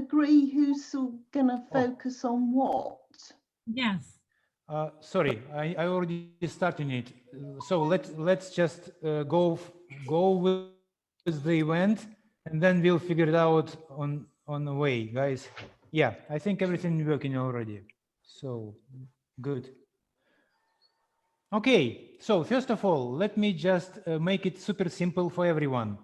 agree who's going to focus on what? Yes. Sorry, I already started it. So let's just go with the event, and then we'll figure it out on the way, guys. Yeah, I think everything working already. So good. Okay, so first of all, let me just make it super simple for everyone.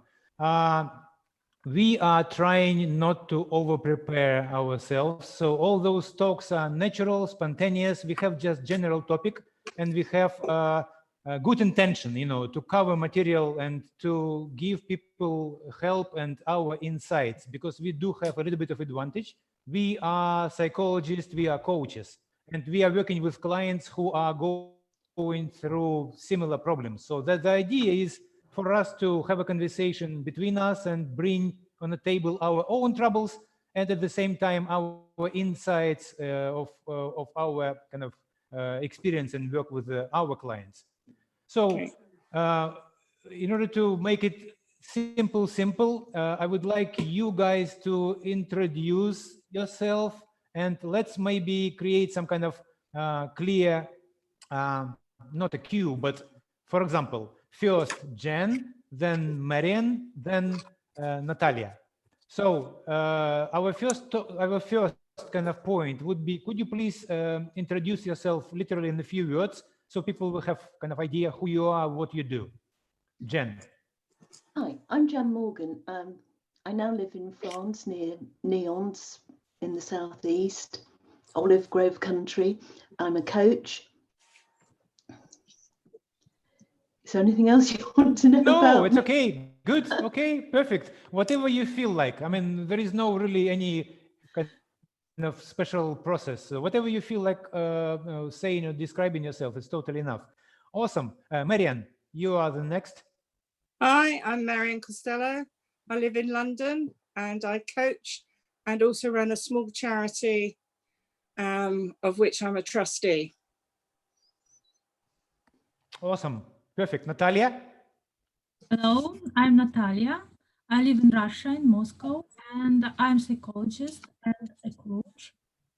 We are trying not to over-prepare ourselves. So all those talks are natural, spontaneous. We have just general topic, and we have a good intention, you know, to cover material and to give people help and our insights, because we do have a little bit of advantage. We are psychologists, we are coaches, and we are working with clients who are going through similar problems. So that the idea is for us to have a conversation between us and bring on the table our own troubles, and at the same time our insights of our kind of experience and work with our clients. So in order to make it simple, I would like you guys to introduce yourself, and let's maybe create some kind of clear, not a queue, but for example, first Jen, then Marian, then Natalia. So our first kind of point would be, could you please introduce yourself literally in a few words, so people will have kind of idea who you are, what you do. Jen. Hi, I'm Jen Morgan. I now live in France near Nyons in the southeast, olive grove country. I'm a coach. Is there anything else you want to know about? No, it's okay. Good. Okay, perfect. Whatever you feel like. I mean, there is no really any kind of special process. So whatever you feel like saying or describing yourself is totally enough. Awesome. Marian, you are the next. Hi, I'm Marian Costello. I live in London and I coach and also run a small charity of which I'm a trustee. Awesome. Perfect. Natalia? Hello, I'm Natalia. I live in Russia, in Moscow, and I'm a psychologist and a coach.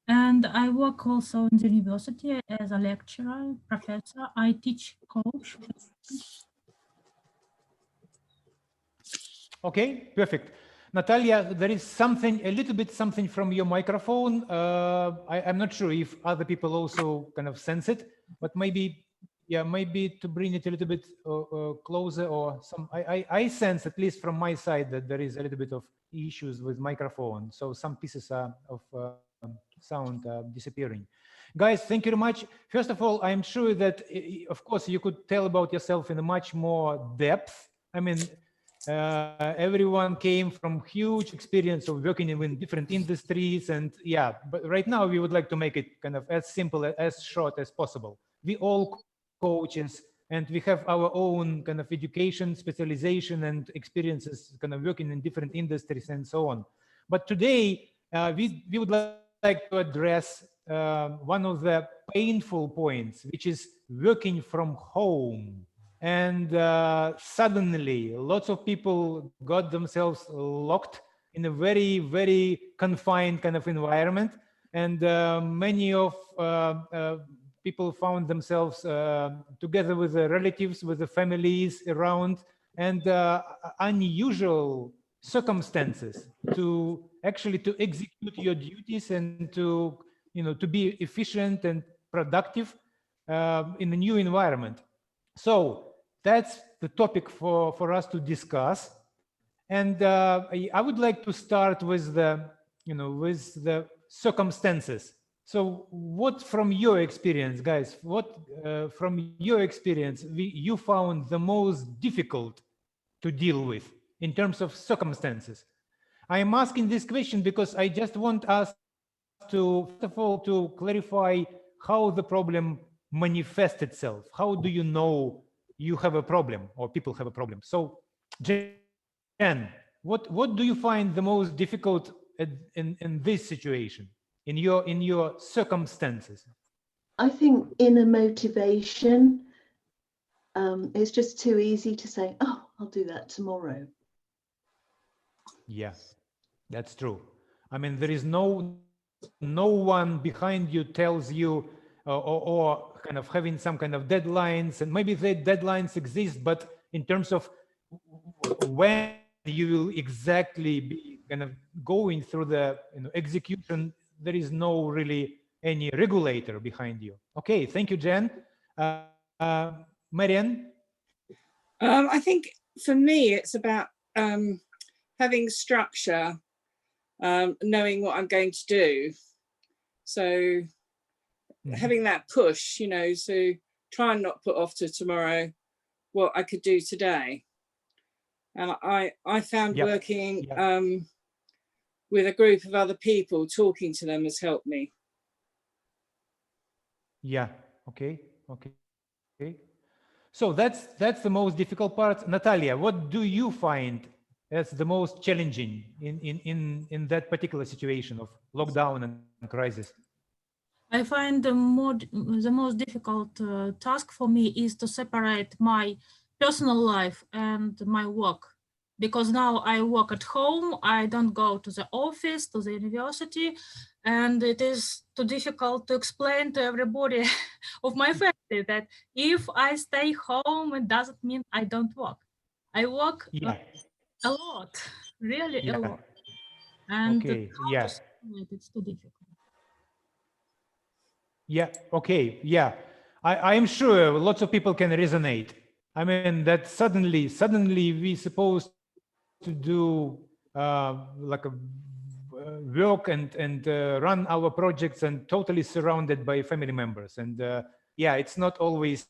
And I work also in the university as a lecturer, professor. I teach coach. Okay, perfect. Natalia, there is something, a little bit something from your microphone. I'm not sure if other people also kind of sense it, but maybe, yeah, maybe to bring it a little bit closer or some, I sense, at least from my side, that there is a little bit of issues with microphone. So some pieces of sound disappearing. Guys, thank you very much. First of all, I'm sure that, of course, you could tell about yourself in a much more depth. I mean, everyone came from huge experience of working in different industries, and yeah, but right now we would like to make it kind of as simple, as short as possible. We all coaches, and we have our own kind of education, specialization, and experiences kind of working in different industries and so on. But today we would like to address one of the painful points, which is working from home. And suddenly lots of people got themselves locked in a very, very confined kind of environment, and many of people found themselves together with the relatives, with the families around, and unusual circumstances to actually to execute your duties and to, you know, to be efficient and productive in a new environment. So that's the topic for us to discuss. And I would like to start with the, you know, with the circumstances. So what from your experience, guys, what from your experience you found the most difficult to deal with in terms of circumstances? I am asking this question because I just want us to, first of all, to clarify how the problem manifests itself. How do you know you have a problem or people have a problem? So, Jen, what do you find the most difficult in this situation, in your circumstances? I think inner motivation. It's just too easy to say, oh, I'll do that tomorrow. Yeah, that's true. I mean, there is no one behind you tells you or kind of having some kind of deadlines, and maybe the deadlines exist, but in terms of when you will exactly be kind of going through the execution, there is no really any regulator behind you. Okay, thank you, Jen. Marian? I think for me, it's about having structure, knowing what I'm going to do. So having that push, you know, so try and not put off to tomorrow what I could do today. And I found working with a group of other people, talking to them has helped me. Yeah, okay. So that's the most difficult part. Natalia, what do you find as the most challenging in that particular situation of lockdown and crisis? I find the most difficult task for me is to separate my personal life and my work, because now I work at home. I don't go to the office, to the university, and it is too difficult to explain to everybody of my family that if I stay home, it doesn't mean I don't work. I work a lot, really a lot, and how to separate it's too difficult. Yeah, okay, yeah. I am sure lots of people can resonate. I mean, that suddenly we supposed to do like a work and run our projects and totally surrounded by family members. And yeah, it's not always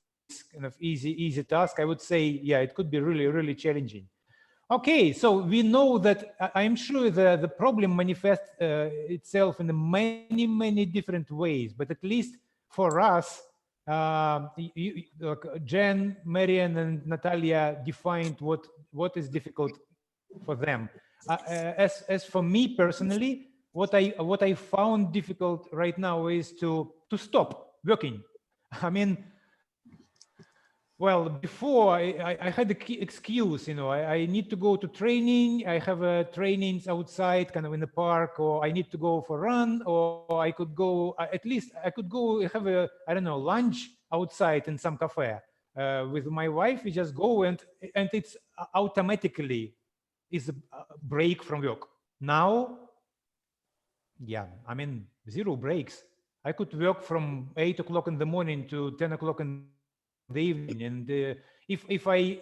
kind of easy task. I would say, yeah, it could be really challenging. Okay, so we know that I'm sure the problem manifests itself in many different ways, but at least for us, Jen, Marian, and Natalia defined what is difficult for them. As for me personally, what I found difficult right now is to stop working. I mean, well, before I had the excuse, you know, I need to go to training. I have trainings outside, kind of in the park, or I need to go for a run, or I could go, at least I could go have a, I don't know, lunch outside in some cafe with my wife. We just go and it's automatically is a break from work. Now, yeah, I mean, 0 breaks. I could work from 8 o'clock in the morning to 10 o'clock in the evening, and if I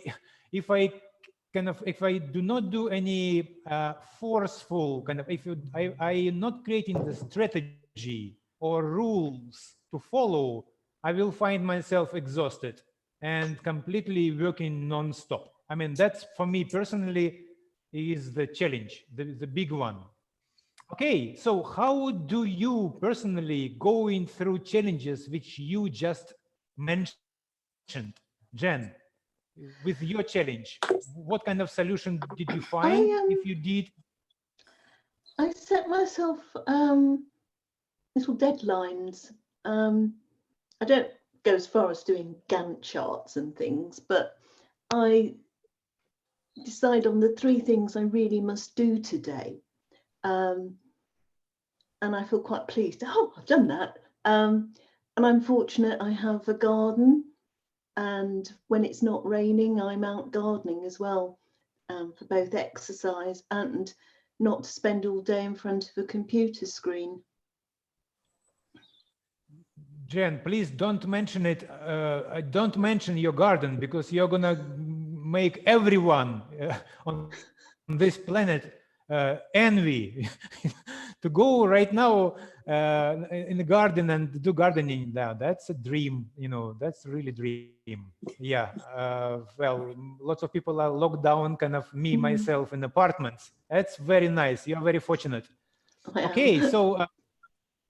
do not do any forceful kind of, I am not creating the strategy or rules to follow, I will find myself exhausted and completely working non-stop. I mean, that's for me personally is the challenge, the big one. Okay, so how do you personally going through challenges which you just mentioned? Jen, with your challenge, what kind of solution did you find, if you did? I set myself little deadlines. I don't go as far as doing Gantt charts and things, but I decide on the 3 things I really must do today. And I feel quite pleased. Oh, I've done that. And I'm fortunate I have a garden. And when it's not raining, I'm out gardening as well, for both exercise and not to spend all day in front of a computer screen. Jen, please don't mention it. Don't mention your garden, because you're gonna make everyone on this planet envy to go right now in the garden and do gardening. Now that's a dream, you know, that's really dream. Yeah, well, lots of people are locked down, kind of me myself in apartments. That's very nice. You're very fortunate. Okay, so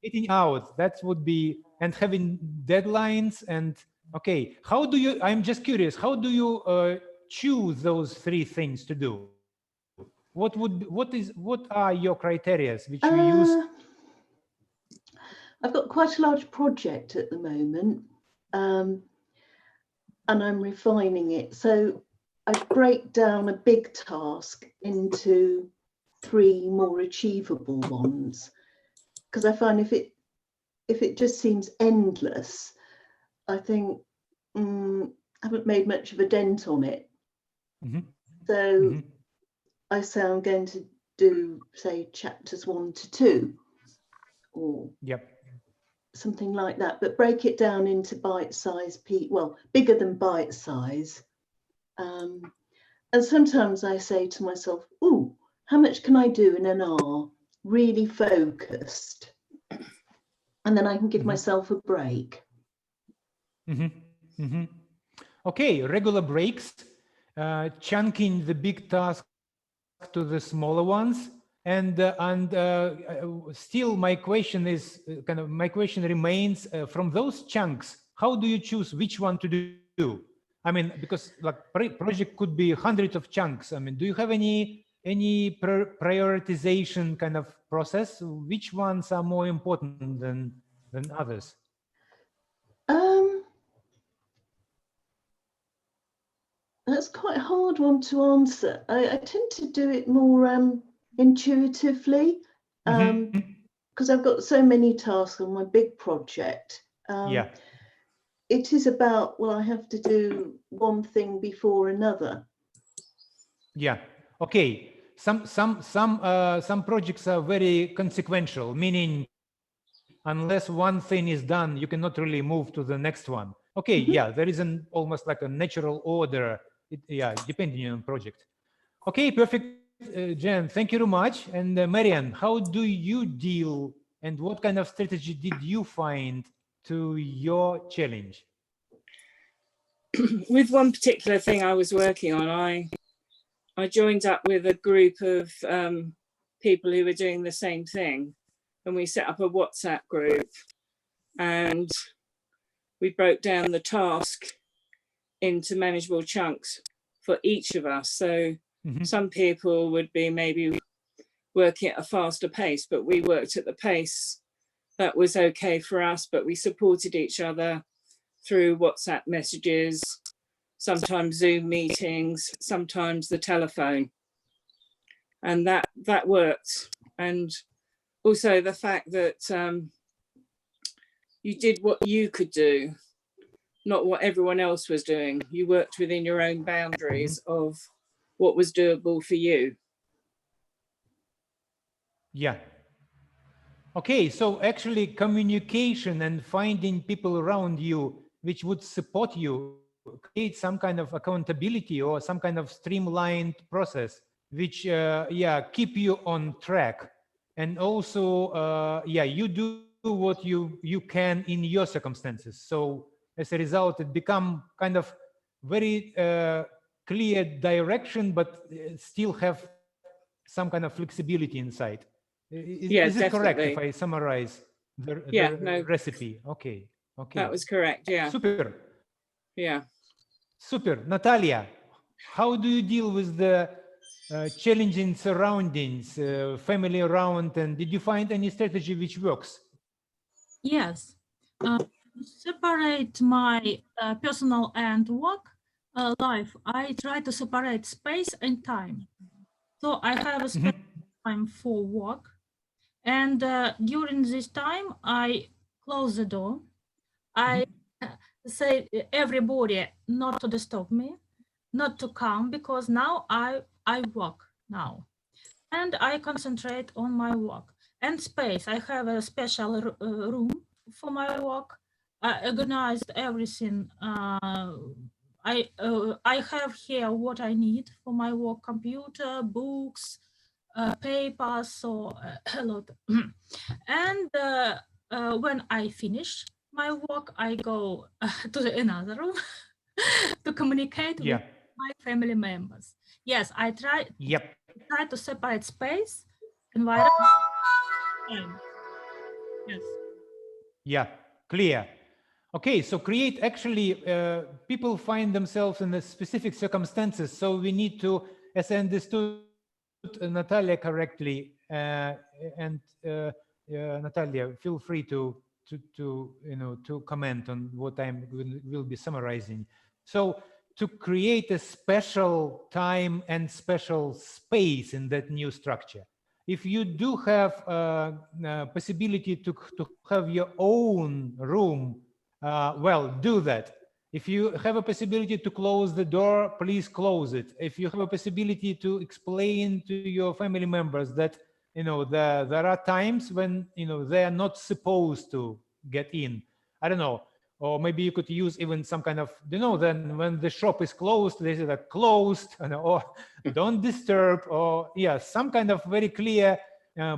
getting out, that would be, and having deadlines. And okay, how do you, I'm just curious, how do you choose those 3 things to do? What are your criteria which you use? I've got quite a large project at the moment, and I'm refining it. So I break down a big task into 3 more achievable ones, because I find if it just seems endless, I think I haven't made much of a dent on it. So I say I'm going to do, say, chapters 1 to 2 or something like that, but break it down into bite-sized, well, bigger than bite-size. And sometimes I say to myself, "Ooh, how much can I do in an hour? Really focused." And then I can give myself a break. Okay, regular breaks, chunking the big task to the smaller ones. And still my question is my question remains, from those chunks, how do you choose which one to do? I mean, because like project could be hundreds of chunks. I mean, do you have any prioritization kind of process? Which ones are more important than others? That's quite a hard one to answer. I tend to do it more intuitively, because I've got so many tasks on my big project. It is about, well, I have to do one thing before another. Yeah. Okay. Some projects are very consequential, meaning unless one thing is done, you cannot really move to the next one. Okay. Yeah. There is almost like a natural order. Depending on project. Okay. Perfect. Jen, thank you very much. And Marian, how do you deal and what kind of strategy did you find to your challenge? With one particular thing I was working on, I joined up with a group of people who were doing the same thing, and we set up a WhatsApp group, and we broke down the task into manageable chunks for each of us. So some people would be maybe working at a faster pace, but we worked at the pace that was okay for us, but we supported each other through WhatsApp messages, sometimes Zoom meetings, sometimes the telephone. And that worked. And also the fact that you did what you could do, not what everyone else was doing. You worked within your own boundaries of what was doable for you. Yeah. Okay, so actually communication and finding people around you which would support you, create some kind of accountability or some kind of streamlined process which keep you on track. And also you do what you can in your circumstances. So as a result, it become kind of very clear direction, but still have some kind of flexibility inside. Is it correct if I summarize the recipe? Okay. That was correct. Yeah. Super. Yeah. Super. Natalia, how do you deal with the challenging surroundings, family around, and did you find any strategy which works? Yes. Separate my personal and work life. I try to separate space and time. So I have a special time for work. And during this time, I close the door. I say everybody not to disturb me, not to come, because now I work now. And I concentrate on my work. And space, I have a special room for my work. I organized everything. I have here what I need for my work: computer, books, papers, so a lot. And when I finish my work, I go to another room to communicate with my family members. Yes, I try to separate space, environment, time. Yes. Yeah, clear. Okay, so create actually, people find themselves in a specific circumstances. So we need to, as I understood Natalia correctly, and Natalia, feel free to comment on what I will be summarizing. So to create a special time and special space in that new structure. if you do have possibility to have your own room, well, do that. If you have a possibility to close the door, please close it. If you have a possibility to explain to your family members that, you know, there are times when, you know, they are not supposed to get in. I don't know. Or maybe you could use even some kind of, you know, then when the shop is closed, they say that closed, you know, or don't disturb, or yeah, some kind of very clear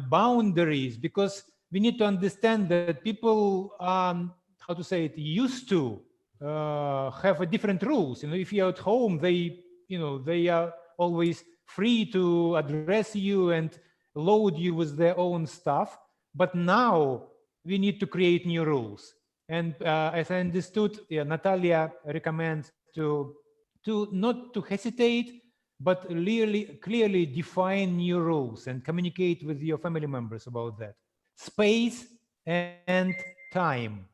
boundaries, because we need to understand that people, how to say it, used to have a different rules. You know, if you're at home, they, you know, they are always free to address you and load you with their own stuff. But now we need to create new rules. And as I understood, yeah, Natalia recommends to not to hesitate, but clearly define new rules and communicate with your family members about that. Space and time.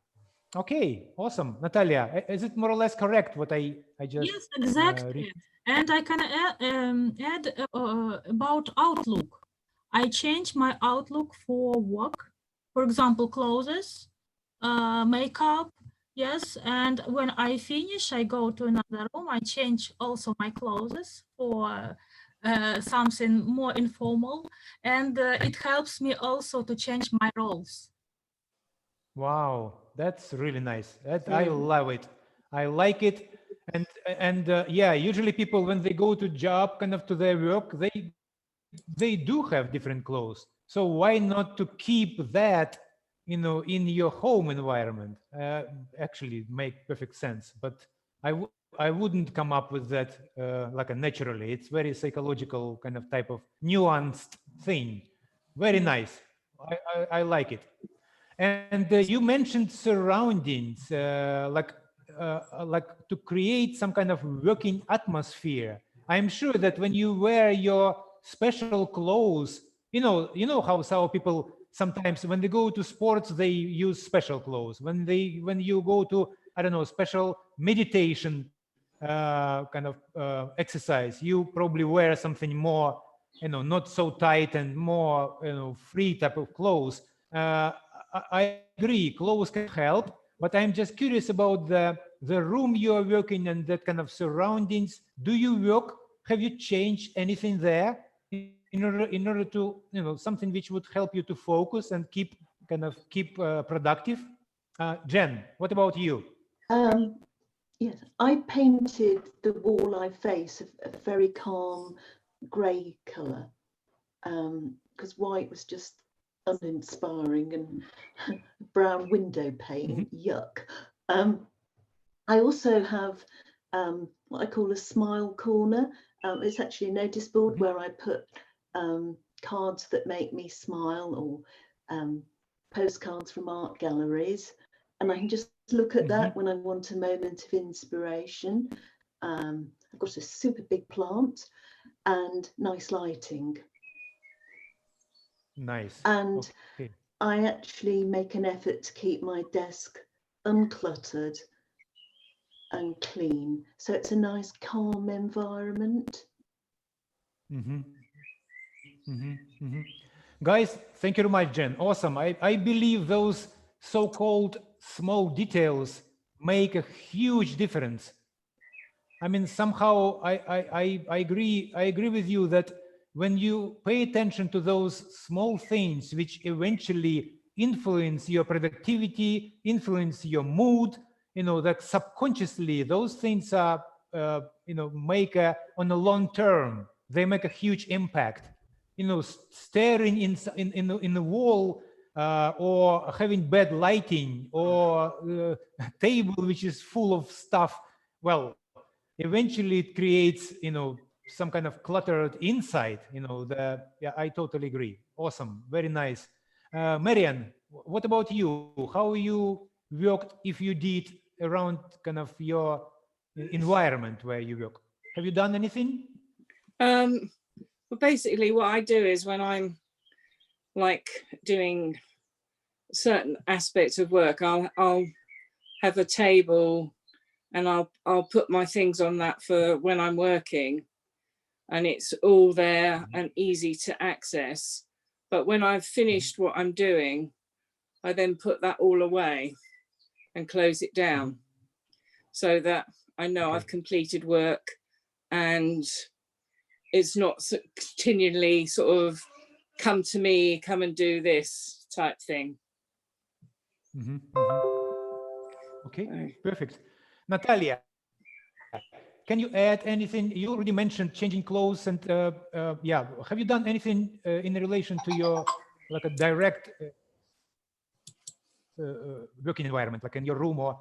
Okay, awesome. Natalia, is it more or less correct what I just... Yes, exactly. And I can add about Outlook. I change my Outlook for work. For example, clothes, makeup, yes. And when I finish, I go to another room. I change also my clothes for something more informal. And it helps me also to change my roles. Wow, that's really nice. I love it. I like it. And yeah, usually people, when they go to job, kind of to their work, they do have different clothes. So why not to keep that, you know, in your home environment? Actually make perfect sense. But I wouldn't come up with that like a naturally. It's very psychological kind of type of nuanced thing. Very nice. I like it. And you mentioned surroundings, like to create some kind of working atmosphere. I'm sure that when you wear your special clothes, you know how some people sometimes when they go to sports they use special clothes. When you go to, I don't know, special meditation kind of exercise, you probably wear something more, you know, not so tight and more, you know, free type of clothes. I agree, clothes can help, but I'm just curious about the room you are working in, that kind of surroundings. Do you work? Have you changed anything there in order to, you know, something which would help you to focus and keep productive? Jen, what about you? Yes, I painted the wall I face a very calm grey colour, because white was just uninspiring, and brown window pane, yuck. I also have what I call a smile corner. It's actually a notice board where I put cards that make me smile, or postcards from art galleries, and I can just look at that when I want a moment of inspiration. I've got a super big plant and nice lighting. Nice. And okay. I actually make an effort to keep my desk uncluttered and clean, so it's a nice calm environment. Guys, thank you very much, Jen. Awesome. I believe those so-called small details make a huge difference. I mean, somehow I agree with you that when you pay attention to those small things which eventually influence your productivity, influence your mood, you know, that subconsciously those things are, you know, on a long term, they make a huge impact. You know, staring in the wall, or having bad lighting, or a table which is full of stuff, well, eventually it creates, you know, some kind of cluttered inside, you know. Yeah, I totally agree. Awesome, very nice. Marian, what about you? How you worked, if you did, around kind of your environment where you work? Have you done anything? Well, basically what I do is when I'm like doing certain aspects of work, I'll have a table and I'll put my things on that for when I'm working, and it's all there and easy to access. But when I've finished what I'm doing, I then put that all away and close it down so that I know I've completed work and it's not continually sort of come to me, come and do this type thing. Okay, perfect. Natalia, can you add anything? You already mentioned changing clothes and yeah, have you done anything in relation to your like a direct working environment, like in your room or?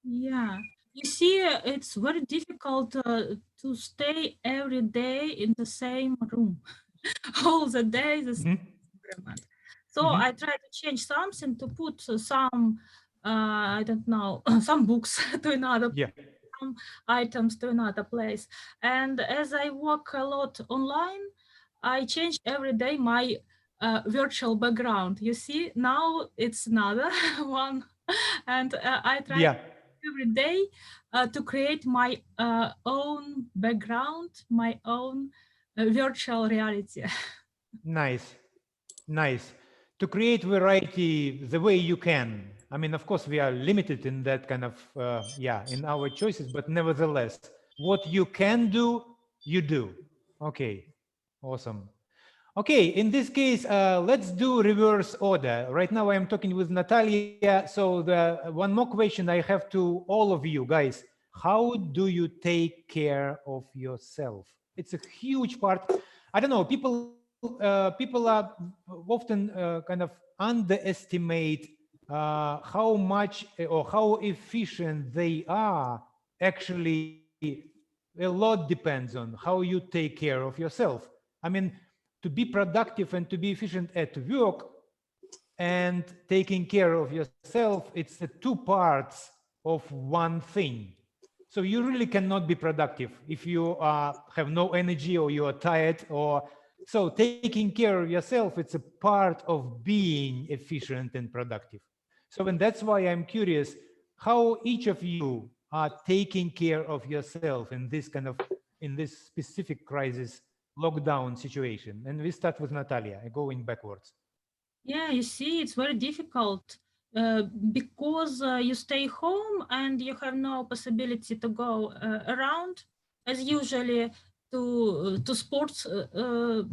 Yeah, you see, it's very difficult to stay every day in the same room all the day. The same environment. So I try to change something to put some, I don't know, some books to another, some items to another place. And as I work a lot online, I change every day my virtual background. You see, now it's another one, and I try every day to create my own background, my own virtual reality. Nice, nice. To create variety the way you can. I mean, of course, we are limited in that kind of, yeah, in our choices, but nevertheless, what you can do, you do. Okay, awesome. Okay, in this case, let's do reverse order. Right now, I am talking with Natalia. So the one more question I have to all of you guys. How do you take care of yourself? It's a huge part. I don't know, people are often kind of underestimate how much or how efficient they are. Actually, a lot depends on how you take care of yourself. I mean, to be productive and to be efficient at work and taking care of yourself, it's the two parts of one thing. So you really cannot be productive if you have no energy or you are tired, or so taking care of yourself, it's a part of being efficient and productive. So, and that's why I'm curious how each of you are taking care of yourself in this kind of, in this specific crisis lockdown situation. And we start with Natalia, going backwards. Yeah, you see, it's very difficult because you stay home and you have no possibility to go around as usually to sports, to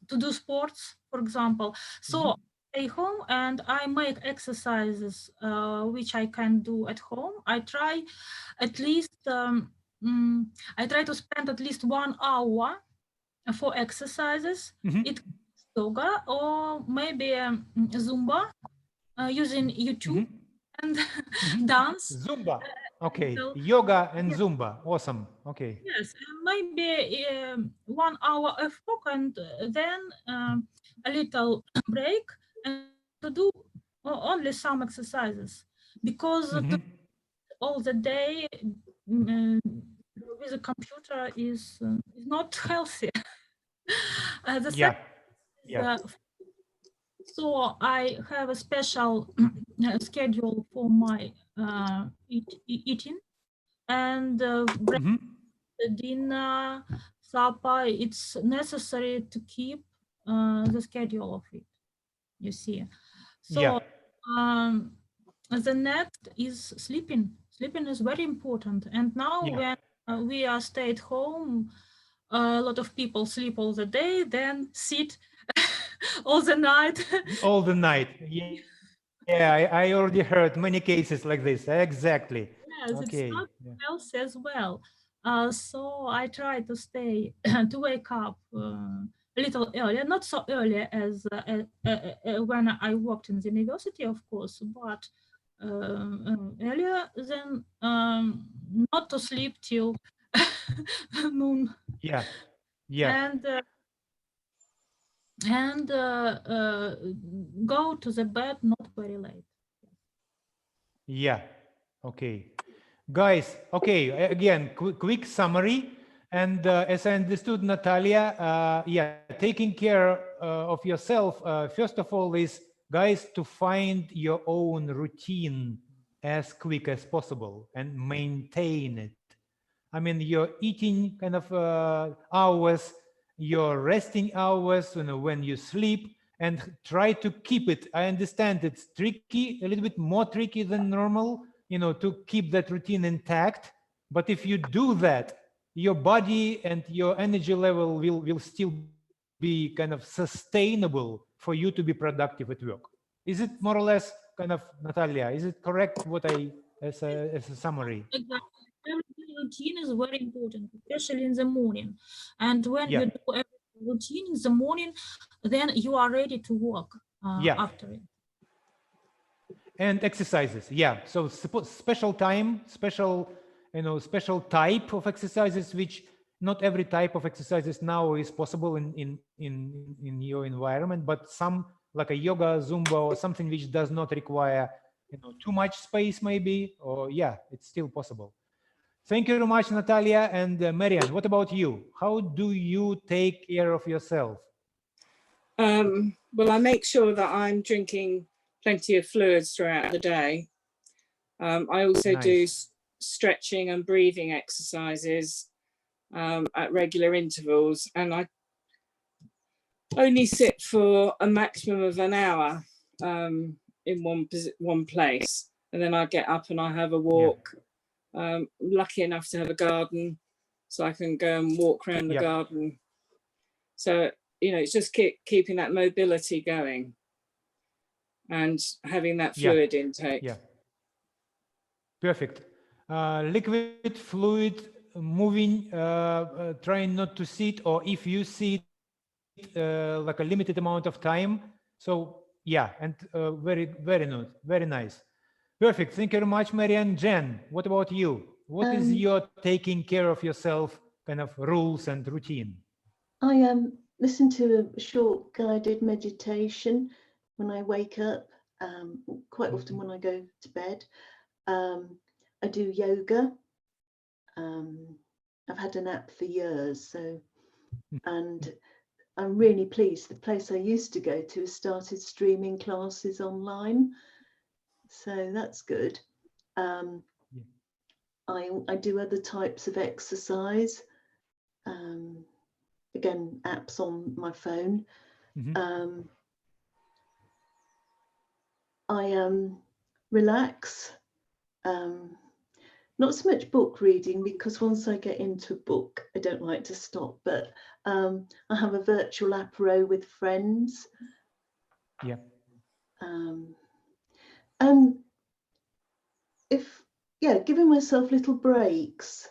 do sports, for example. So I stay home and I make exercises which I can do at home. I try at least, I try to spend at least 1 hour for exercises. It yoga or maybe Zumba using YouTube and dance. Zumba. Okay. Yoga and Zumba. Awesome. Okay. Yes, maybe 1 hour of walk and then a little break and to do only some exercises because to all the day with a computer is not healthy. So I have a special schedule for my eating and dinner, supper. It's necessary to keep the schedule of it. You see. So the next is sleeping. Sleeping is very important. And now when we are stay at home, a lot of people sleep all the day, then sit all the night. All the night. Yeah, I already heard many cases like this. Exactly. Yes, okay. It's not healthy as well. So I try to stay, to wake up a little earlier, not so early as when I worked in the university, of course, but earlier than not to sleep till noon. Yeah. And go to the bed not very late. Yeah. Okay. Guys, okay, again, quick summary. And as I understood, Natalia, yeah, taking care of yourself, first of all, is, guys, to find your own routine as quick as possible and maintain it. I mean, your eating kind of hours, your resting hours, when you sleep, and try to keep it. I understand it's tricky, a little bit more tricky than normal, to keep that routine intact. But if you do that, your body and your energy level will still be kind of sustainable for you to be productive at work. Is it more or less kind of, Natalia, is it correct what I, as a summary? Exactly. Every routine is very important, especially in the morning. And when you do every routine in the morning, then you are ready to work after it. And exercises, so special time, special type of exercises, which not every type of exercises now is possible in your environment, but some like a yoga, Zumba, or something which does not require too much space maybe, or it's still possible. Thank you very much, Natalia. And Marian, what about you? How do you take care of yourself? Well, I make sure that I'm drinking plenty of fluids throughout the day. I also do stretching and breathing exercises at regular intervals, and I only sit for a maximum of an hour in one place, and then I get up and I have a walk. Lucky enough to have a garden, so I can go and walk around the garden. So it's just keeping that mobility going and having that fluid intake. Perfect. Liquid, fluid, moving, trying not to sit, or if you sit like a limited amount of time. So and very nice. Perfect. Thank you very much, Marian. Jen, what about you? What is your taking care of yourself kind of rules and routine? I listen to a short guided meditation when I wake up, quite often when I go to bed. I do yoga. I've had an app for years, and I'm really pleased. The place I used to go to has started streaming classes online, so that's good. I do other types of exercise. Again, apps on my phone. I relax. Not so much book reading, because once I get into a book, I don't like to stop. But I have a virtual apéro with friends. And giving myself little breaks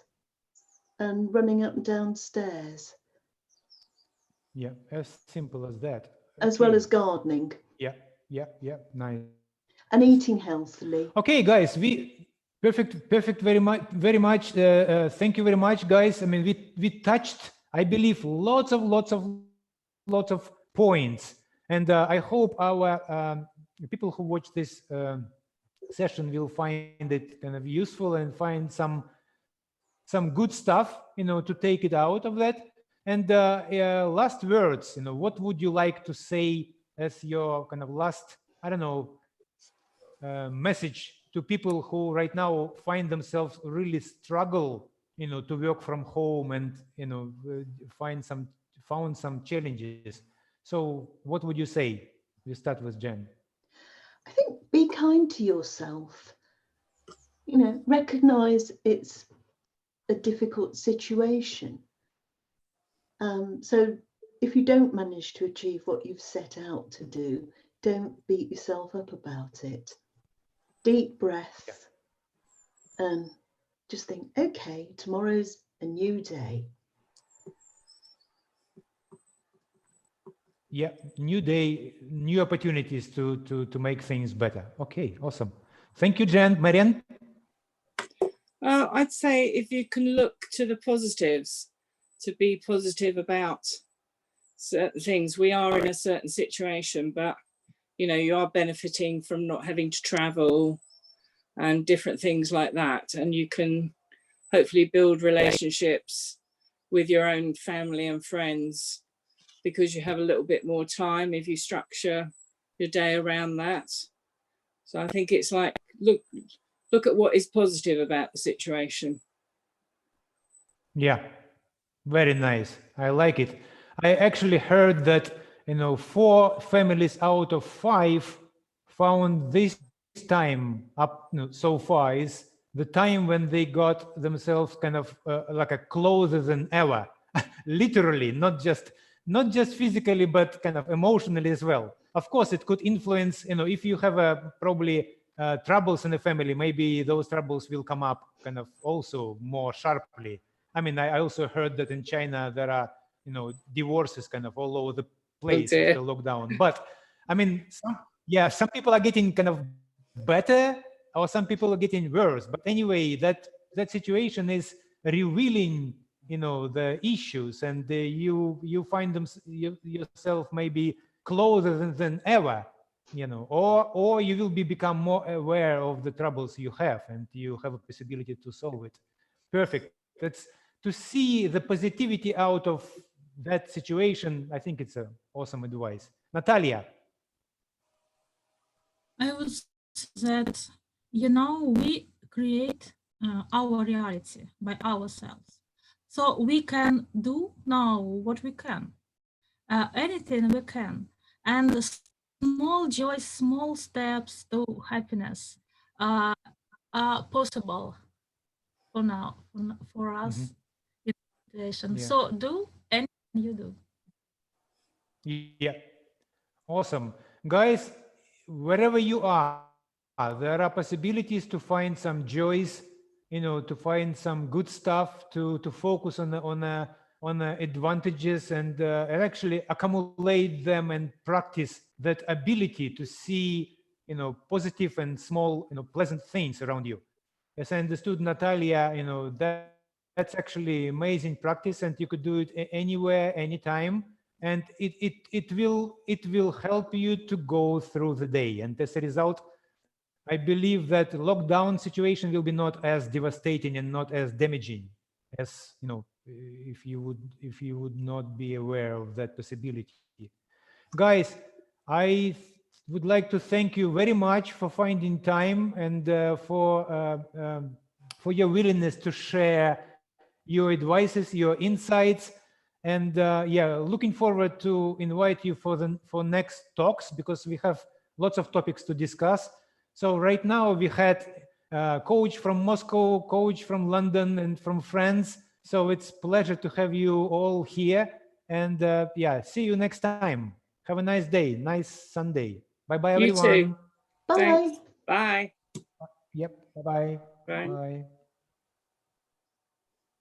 and running up and down stairs. As simple as that. As well as gardening. Nice. And eating healthily. Okay, guys, perfect, very much. Thank you very much, guys. I mean, we touched, I believe, lots of points, and I hope our people who watch this session will find it kind of useful and find some good stuff, to take it out of that. And last words, what would you like to say as your kind of last, I don't know, message to people who right now find themselves really struggle, to work from home and, found some challenges. So what would you say? We start with Jen. I think be kind to yourself. Recognize it's a difficult situation. So if you don't manage to achieve what you've set out to do, don't beat yourself up about it. Deep breaths and just think, okay, tomorrow's a new day. New day, new opportunities to make things better. Okay, awesome. Thank you, Jen. Marian? I'd say if you can look to the positives, to be positive about certain things. We are in a certain situation, but you are benefiting from not having to travel and different things like that, and you can hopefully build relationships with your own family and friends because you have a little bit more time if you structure your day around that. So I think it's like look at what is positive about the situation. Very nice. I like it. I actually heard that, 4 families out of 5 found this time up so far is the time when they got themselves kind of like a closer than ever, literally, not just physically, but kind of emotionally as well. Of course, it could influence, if you have probably troubles in the family, maybe those troubles will come up kind of also more sharply. I mean, I also heard that in China there are, divorces kind of all over the place dear. after lockdown. But I mean, some people are getting kind of better, or some people are getting worse. But anyway, that situation is revealing, the issues, and you find them yourself maybe closer than ever, or you will become more aware of the troubles you have, and you have a possibility to solve it. Perfect. That's to see the positivity out of that situation. I think it's awesome advice. Natalia. I would say that, we create our reality by ourselves. So we can do now what we can, anything we can. And the small joys, small steps to happiness are possible for now, for us in this situation. Yeah. So do anything you do. Yeah. Awesome. Guys, wherever you are, there are possibilities to find some joys, to find some good stuff, to focus on the advantages, and actually accumulate them and practice that ability to see, positive and small, pleasant things around you. As I understood, Natalia, that's actually amazing practice, and you could do it anywhere, anytime. And it will help you to go through the day. And as a result, I believe that lockdown situation will be not as devastating and not as damaging as, if you would not be aware of that possibility. Guys, I would like to thank you very much for finding time and for your willingness to share your advices, your insights. And yeah, looking forward to invite you for next talks, because we have lots of topics to discuss. So right now we had coach from Moscow, coach from London, and from France. So it's pleasure to have you all here. And yeah, see you next time. Have a nice day, nice Sunday. Bye-bye, You everyone. too. Bye. Thanks. Bye. Yep, bye-bye. Bye. Bye.